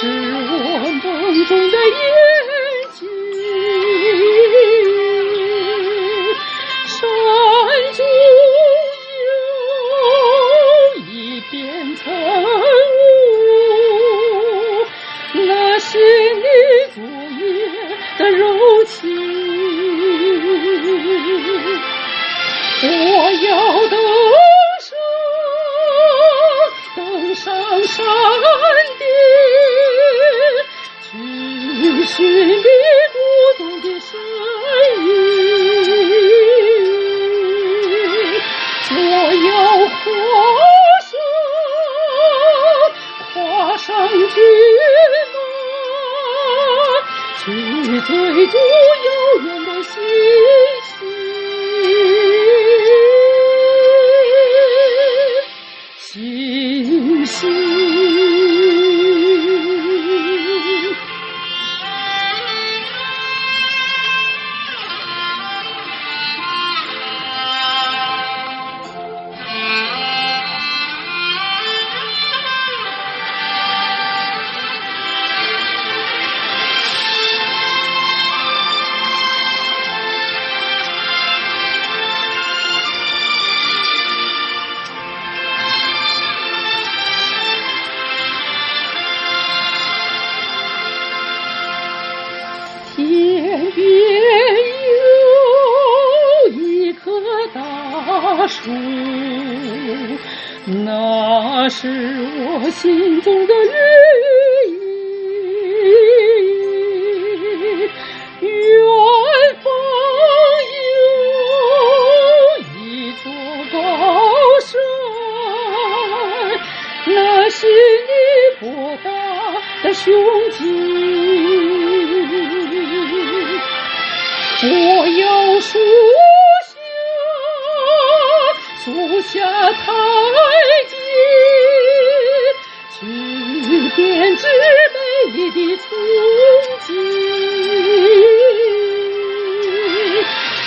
是我梦中的眼睛，山中有一片晨雾，那是你昨夜的柔情。我要登上山顶，去寻觅不动的身影。我要跨上骏马，去追逐遥远的星星。天边有一棵大树，那是我心中的绿荫。远方有一座高山，那是你博大的胸襟。我要树下台阶，去编织美丽的憧憬。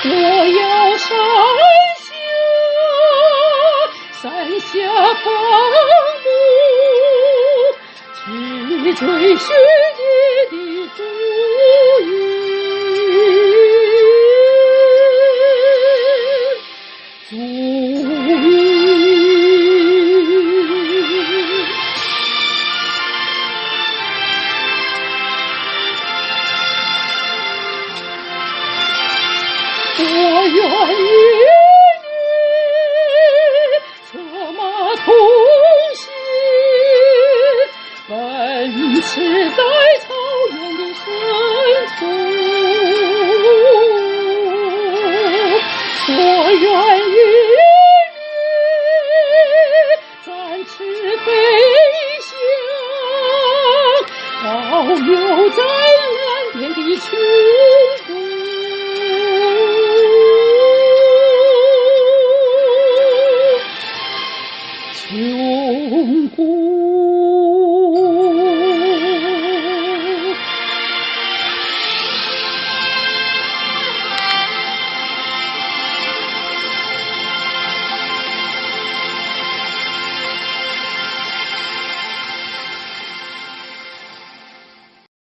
我要山下放牧，去追寻你的足印。我愿与你策马同行，奔驰在草原的深处。我愿与你展翅飞翔，遨游在蓝天的穹蒼。